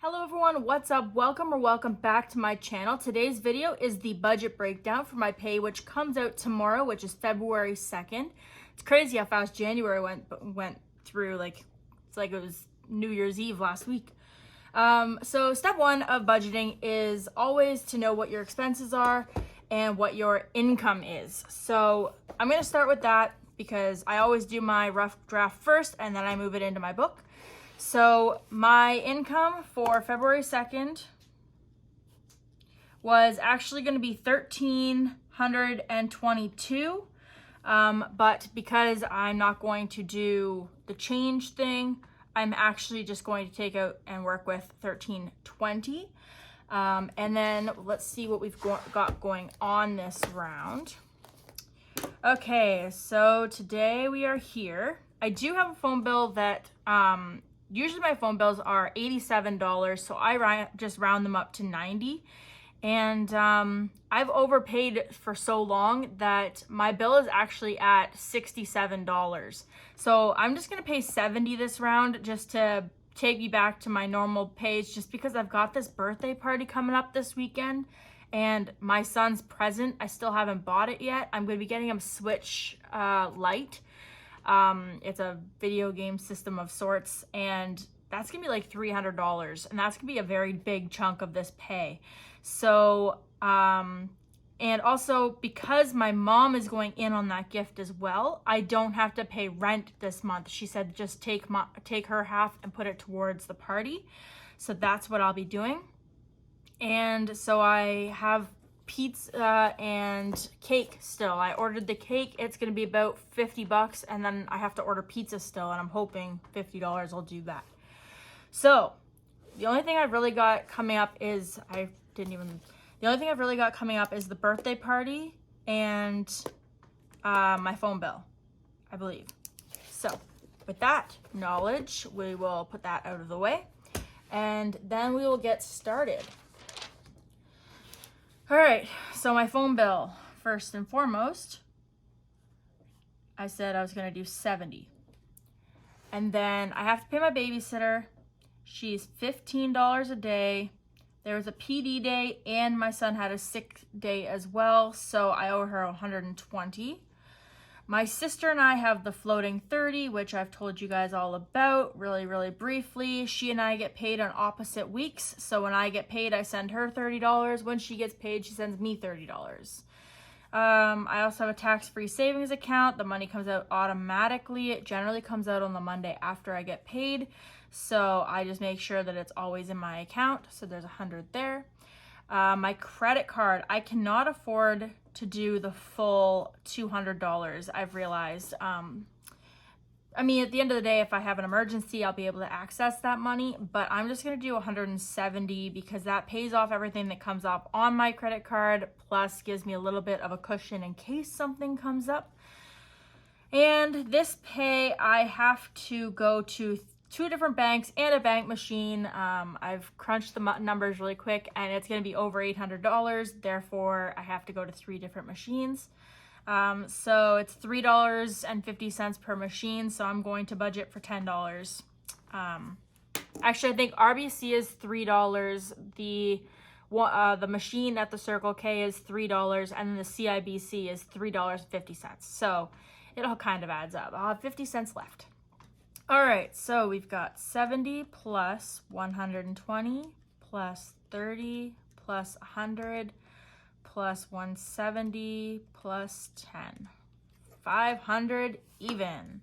Hello everyone, what's up? Welcome back to my channel. Today's video is the budget breakdown for my pay, which comes out tomorrow, which is February 2nd. It's crazy how fast January went through. It's like it was New Year's Eve last week. So step one of budgeting is always to know what your expenses are and what your income is. So I'm going to start with that because I always do my rough draft first and then I move it into my book. So my income for February 2nd was actually going to be $1,322. But because I'm not going to do the change thing, I'm actually just going to take out and work with $1,320. And then let's see what we've got going on this round. Okay, so today we are here. I do have a phone bill that, usually my phone bills are $87, so I just round them up to 90. And I've overpaid for so long that my bill is actually at $67. So I'm just gonna pay 70 this round just to take me back to my normal page, just because I've got this birthday party coming up this weekend and my son's present, I still haven't bought it yet. I'm gonna be getting him Switch Lite. It's a video game system of sorts, and that's gonna be like $300, and that's gonna be a very big chunk of this pay. So, and also because my mom is going in on that gift as well, I don't have to pay rent this month. She said just take her half and put it towards the party. So that's what I'll be doing. And so I have pizza and cake still. I ordered the cake. It's gonna be about $50, and then I have to order pizza still, and I'm hoping $50 will do that. So the only thing I've really got coming up is the only thing I've really got coming up is the birthday party and my phone bill, I believe. So with that knowledge, we will put that out of the way, and then we will get started. All right, so my phone bill, first and foremost, I said I was gonna do 70. And then I have to pay my babysitter. She's $15 a day. There was a PD day and my son had a sick day as well, so I owe her 120. My sister and I have the floating 30, which I've told you guys all about really briefly. She and I get paid on opposite weeks. So when I get paid, I send her $30. When she gets paid, she sends me $30. I also have a tax-free savings account. The money comes out automatically. It generally comes out on the Monday after I get paid. So I just make sure that it's always in my account. So there's 100 there. My credit card, I cannot afford to do the full $200, I've realized. I mean, at the end of the day, if I have an emergency, I'll be able to access that money, but I'm just gonna do 170 because that pays off everything that comes up on my credit card, plus gives me a little bit of a cushion in case something comes up. And this pay, I have to go to 2 different banks and a bank machine. I've crunched the numbers really quick and it's going to be over $800. Therefore, I have to go to 3 different machines. So it's $3.50 per machine. So I'm going to budget for $10. Actually, I think RBC is $3. The machine at the Circle K is $3, and then the CIBC is $3.50. So it all kind of adds up. I'll have 50 cents left. All right, so we've got 70 plus 120 plus 30 plus 100 plus 170 plus 10. 500 even.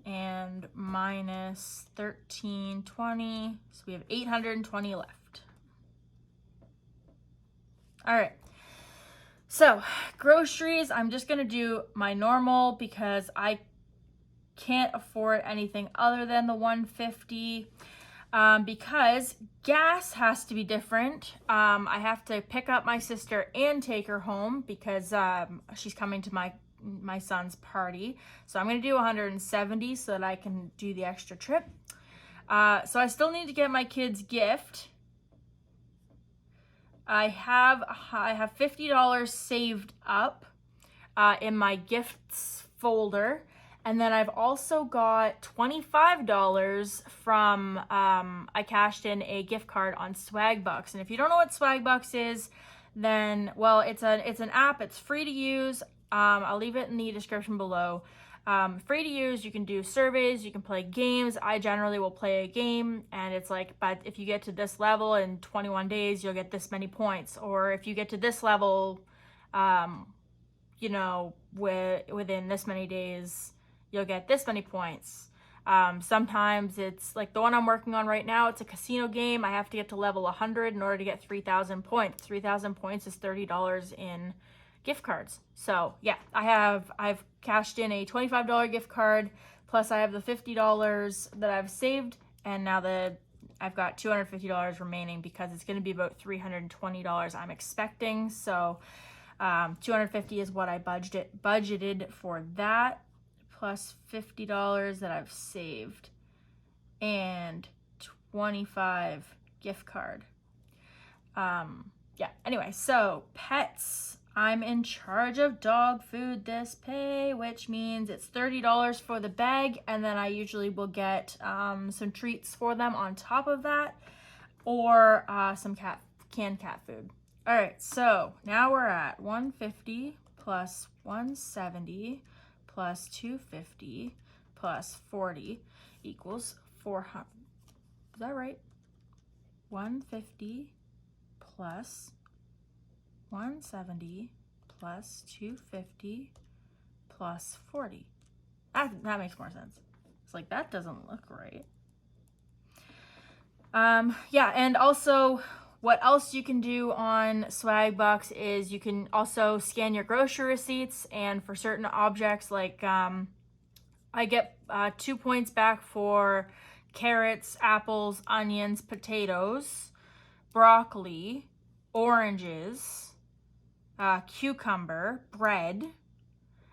And minus 1320, so we have 820 left. All right. So groceries, I'm just gonna do my normal because I can't afford anything other than the 150 because gas has to be different. I have to pick up my sister and take her home because she's coming to my son's party. So I'm gonna do 170 so that I can do the extra trip. So I still need to get my kids gift. I have $50 saved up in my gifts folder, And then I've also got $25 from, I cashed in a gift card on Swagbucks. And if you don't know what Swagbucks is, then, well, it's an app. It's free to use. I'll leave it in the description below. Free to use. You can do surveys. You can play games. I generally will play a game, and it's like, but if you get to this level in 21 days, you'll get this many points. Or if you get to this level, you know, within this many days, you'll get this many points. Sometimes it's like the one I'm working on right now. It's a casino game. I have to get to level 100 in order to get 3,000 points. 3,000 points is $30 in gift cards. So yeah, I've cashed in a $25 gift card, plus I have the $50 that I've saved, and now I've got $250 remaining because it's going to be about $320 I'm expecting. So $250 is what I budgeted for that, plus $50 that I've saved, and 25 gift card. Yeah, anyway, so pets. I'm in charge of dog food this pay, which means it's $30 for the bag, and then I usually will get some treats for them on top of that, or some canned cat food. All right, so now we're at 150 plus 170 plus 250 plus 40 equals 400. Is that right? 150 plus 170 plus 250 plus 40. That makes more sense. It's like, that doesn't look right. Yeah, and also what else you can do on Swagbucks is you can also scan your grocery receipts, and for certain objects, like I get 2 points back for carrots, apples, onions, potatoes, broccoli, oranges, cucumber, bread,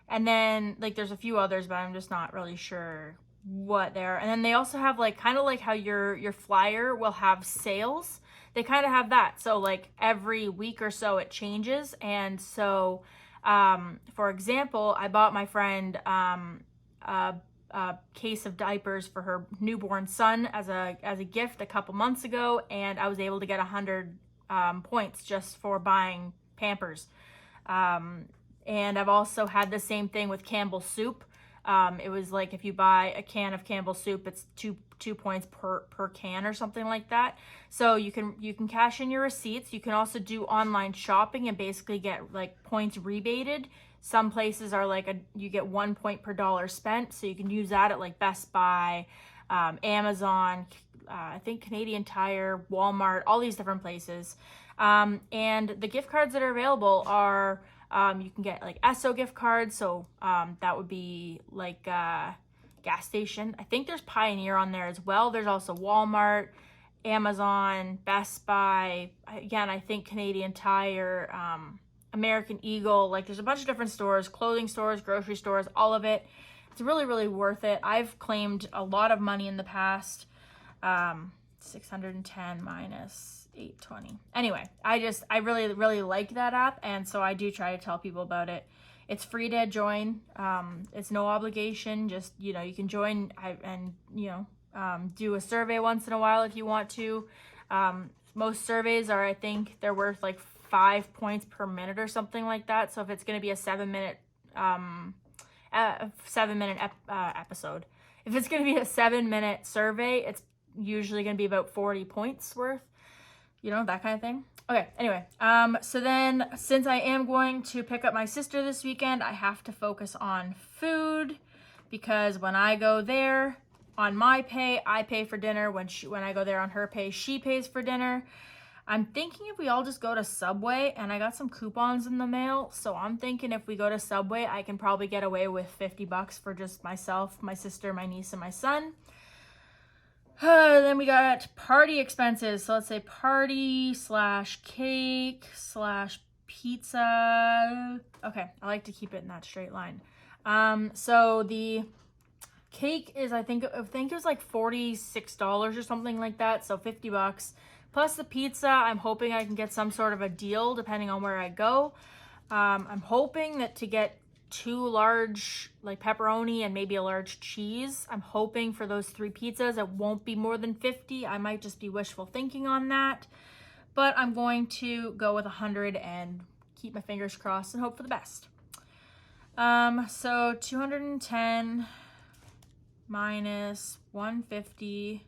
and then like there's a few others, but I'm just not really sure what they're. And then they also have like kind of like how your flyer will have sales. They kind of have that. So like every week or so it changes. And so for example, I bought my friend a case of diapers for her newborn son as a gift a couple months ago, and I was able to get 100 points just for buying Pampers. And I've also had the same thing with Campbell's soup. It was like if you buy a can of Campbell's soup, it's two points per can or something like that. So you can cash in your receipts. You can also do online shopping and basically get like points rebated. Some places are like you get 1 point per dollar spent, so you can use that at like Best Buy, Amazon, I think Canadian Tire, Walmart, all these different places. And the gift cards that are available are, you can get like Esso gift cards. So that would be like gas station. I think there's Pioneer on there as well. There's also Walmart, Amazon, Best Buy. Again, I think Canadian Tire, American Eagle. Like there's a bunch of different stores, clothing stores, grocery stores, all of it. It's really, really worth it. I've claimed a lot of money in the past. 610 minus 820. Anyway, I really, really like that app, and so I do try to tell people about it. It's free to join. It's no obligation. Just, you know, you can join and, you know, do a survey once in a while if you want to. Most surveys are, I think, they're worth like 5 points per minute or something like that. So if it's going to be a 7-minute episode, if it's going to be a 7-minute survey, it's usually going to be about 40 points worth, you know, that kind of thing. Okay, anyway, so then since I am going to pick up my sister this weekend, I have to focus on food, because when I go there on my pay, I pay for dinner. When I go there on her pay, she pays for dinner. I'm thinking if we all just go to Subway, and I got some coupons in the mail, so I'm thinking if we go to Subway, I can probably get away with $50 for just myself, my sister, my niece, and my son. Then we got party expenses. So let's say party / cake / pizza. Okay, I like to keep it in that straight line. So the cake is, I think it was like $46 or something like that. So $50. Plus the pizza, I'm hoping I can get some sort of a deal depending on where I go. I'm hoping that to get 2 large like pepperoni and maybe a large cheese. I'm hoping for those 3 pizzas it won't be more than 50. I might just be wishful thinking on that, but I'm going to go with 100 and keep my fingers crossed and hope for the best. So 210 minus 150.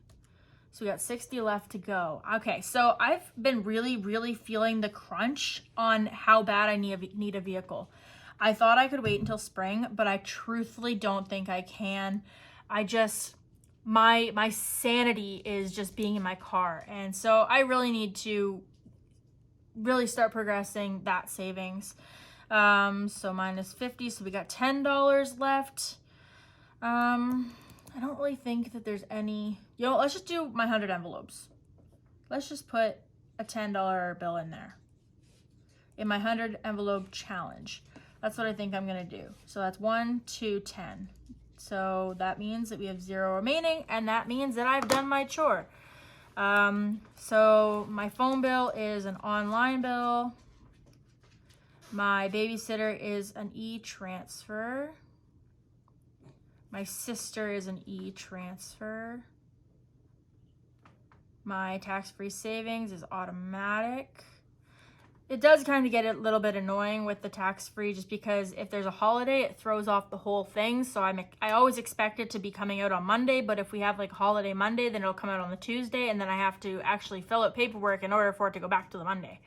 So we got 60 left to go. Okay, so I've been really feeling the crunch on how bad I need a vehicle. I thought I could wait until spring, but I truthfully don't think I can. I just, my sanity is just being in my car. And so I really need to really start progressing that savings. So minus 50, so we got $10 left. I don't really think that there's any, let's just do my 100 envelopes. Let's just put a $10 bill in there. In my 100 envelope challenge. That's what I think I'm gonna do. So that's 1, 2, 10. So that means that we have 0 remaining, and that means that I've done my chore. So my phone bill is an online bill. My babysitter is an e-transfer. My sister is an e-transfer. My tax-free savings is automatic. It does kind of get a little bit annoying with the tax-free just because if there's a holiday, it throws off the whole thing. So I always expect it to be coming out on Monday, but if we have like holiday Monday, then it'll come out on the Tuesday, and then I have to actually fill out paperwork in order for it to go back to the Monday.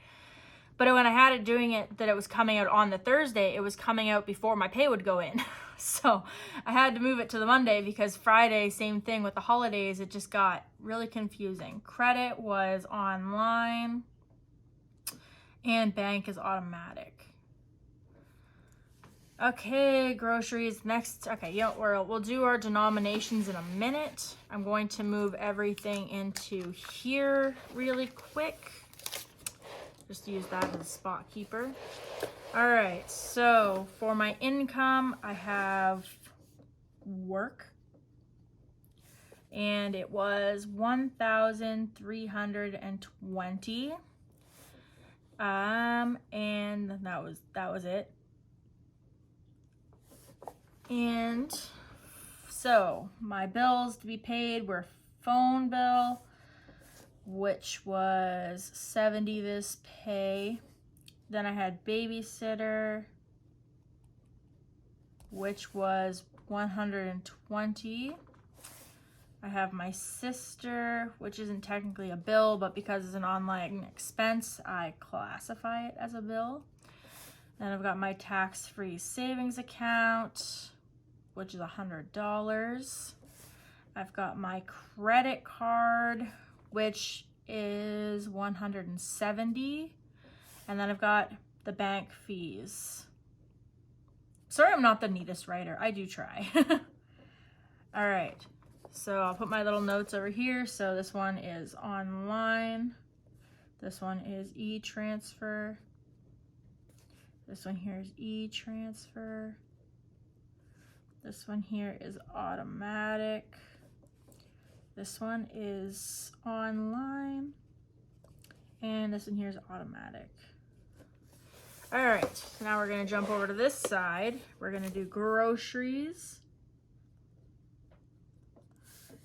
But when I had it doing it that it was coming out on the Thursday, it was coming out before my pay would go in. So I had to move it to the Monday because Friday, same thing with the holidays, it just got really confusing. Credit was online and bank is automatic. Okay, groceries next. Okay, we'll do our denominations in a minute. I'm going to move everything into here really quick. Just use that as a spot keeper. All right, so for my income, I have work. And it was 1,320. And that was it. And so my bills to be paid were phone bill, which was 70 this pay. Then I had babysitter, which was 120. I have my sister, which isn't technically a bill, but because it's an online expense, I classify it as a bill. Then I've got my tax-free savings account, which is $100. I've got my credit card, which is 170. And then I've got the bank fees. Sorry, I'm not the neatest writer. I do try. All right. So I'll put my little notes over here. So this one is online. This one is e-transfer. This one here is e-transfer. This one here is automatic. This one is online. And this one here is automatic. All right, so now we're gonna jump over to this side. We're gonna do groceries.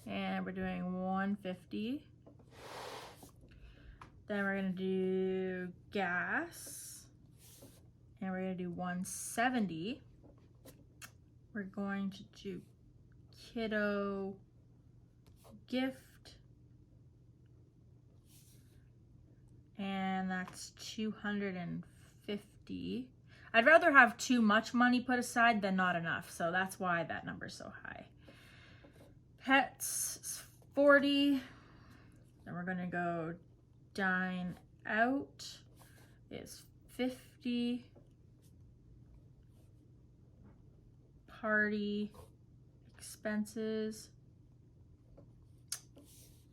And we're doing 150. Then we're gonna do gas. And we're gonna do 170. We're going to do kiddo gift. And that's 250. I'd rather have too much money put aside than not enough, so that's why that number's so high. Pets is 40. Then we're gonna go dine out is 50. Party expenses,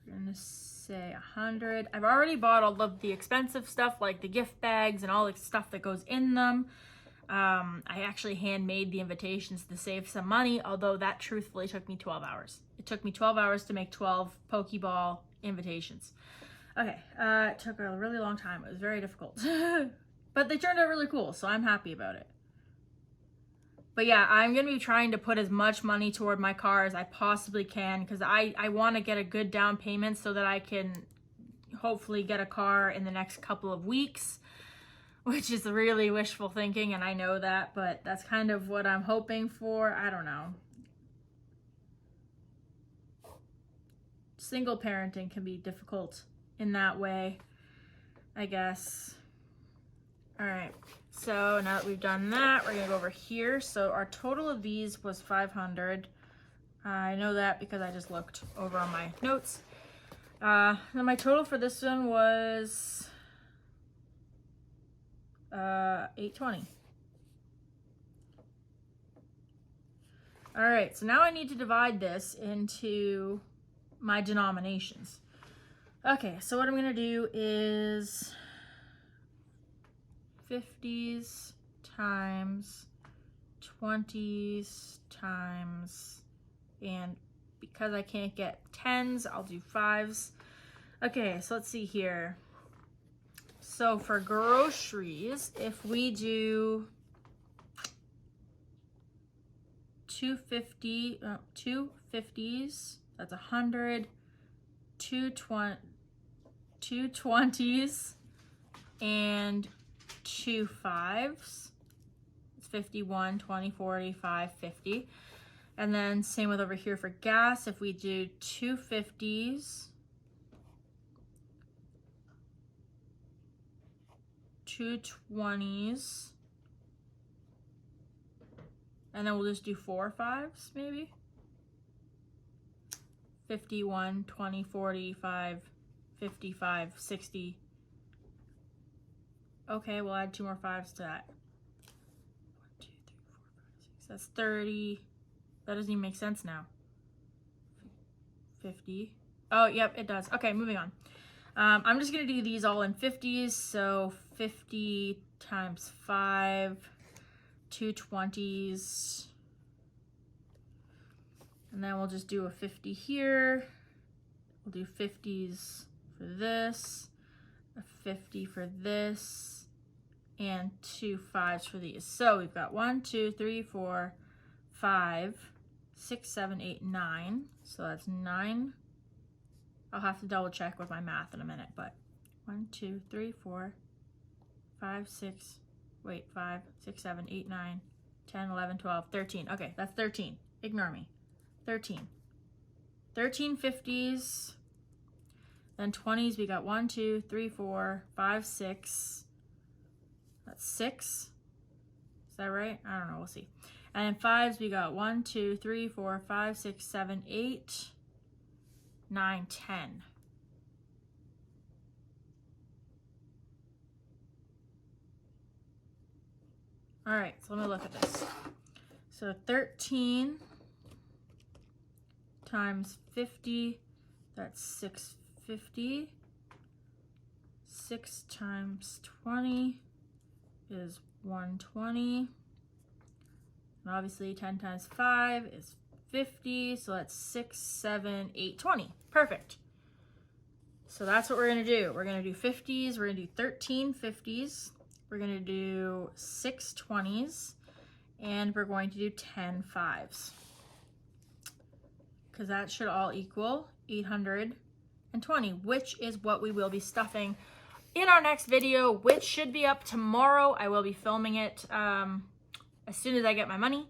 we're gonna say 100. I've already bought all of the expensive stuff like the gift bags and all the stuff that goes in them. I actually handmade the invitations to save some money, although that truthfully took me 12 hours. It took me 12 hours to make 12 Pokeball invitations. Okay, it took a really long time. It was very difficult. But they turned out really cool, so I'm happy about it. But yeah, I'm going to be trying to put as much money toward my car as I possibly can, because I want to get a good down payment so that I can hopefully get a car in the next couple of weeks, which is really wishful thinking, and I know that, but that's kind of what I'm hoping for. I don't know. Single parenting can be difficult in that way, I guess. All right, so now that we've done that, we're gonna go over here. So our total of these was 500. I know that because I just looked over on my notes. Then my total for this one was 820. All right, so now I need to divide this into my denominations. Okay, so what I'm gonna do is 50s times 20s times, and because I can't get 10s, I'll do 5s. Okay, so let's see here. So for groceries, if we do 250s, that's 100, 220s, and 2 5s. It's 51, 20, 40, 5, 50. And then same with over here for gas. If we do 2 50s, 2 20s, and then we'll just do 4 5s maybe. 51, 20, 40, 5, 55, 60. Okay, we'll add 2 more 5s to that. 1, 2, 3, 4, 5, 6. That's 30. That doesn't even make sense now. 50. Oh, yep, it does. Okay, moving on. I'm just going to do these all in 50s. So 50 times 5, 2 20s. And then we'll just do a 50 here. We'll do 50s for this, a 50 for this, and 2 5s for these. So we've got 1, 2, 3, 4, 5, 6, 7, 8, 9. So that's 9. I'll have to double check with my math in a minute, but 1, 2, 3, 4, 5, 6, 7, 8, 9, 10, 11, 12, 13. Okay, that's 13. Ignore me. 13. 13 50s. Then 20s, we got 1, 2, 3, 4, 5, 6. That's 6. Is that right? I don't know, we'll see. And then 5s, we got 1, 2, 3, 4, 5, 6, 7, 8, 9, 10. All right, so let me look at this. So 13 times 50, that's 650. 6 times 20 is 120. And obviously 10 times 5 is 50, so that's 6, 7, 8, 20. Perfect. So that's what we're gonna do. We're gonna do 50s, we're gonna do 13 50s, we're gonna do 6 20s, and we're going to do 10 5s. Because that should all equal 820, which is what we will be stuffing in our next video, which should be up tomorrow. I will be filming it as soon as I get my money.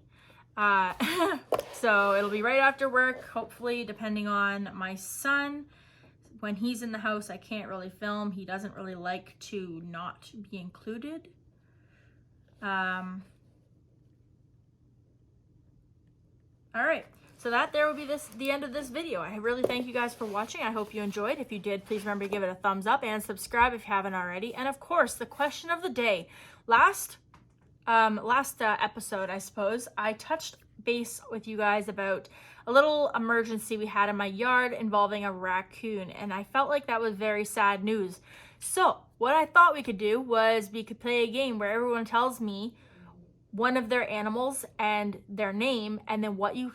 So it'll be right after work, hopefully, depending on my son. When he's in the house, I can't really film. He doesn't really like to not be included. All right. So there will be the end of this video. I really thank you guys for watching. I hope you enjoyed. If you did, please remember to give it a thumbs up and subscribe if you haven't already. And of course, the question of the day. Last episode, I suppose, I touched base with you guys about a little emergency we had in my yard involving a raccoon, and I felt like that was very sad news. So what I thought we could do was we could play a game where everyone tells me one of their animals and their name, and then what you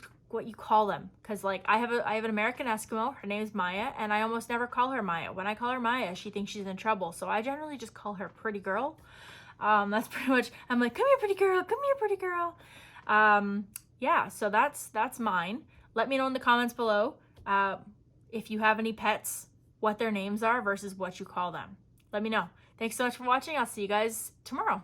call them. Because like I have an American Eskimo, her name is Maya, and I almost never call her Maya. When I call her Maya, she thinks she's in trouble, so I generally just call her Pretty Girl. That's pretty much, I'm like, come here, pretty girl, come here, pretty girl. Yeah, so that's mine. Let me know in the comments below if you have any pets, what their names are versus what you call them. Let me know. Thanks so much for watching. I'll see you guys tomorrow.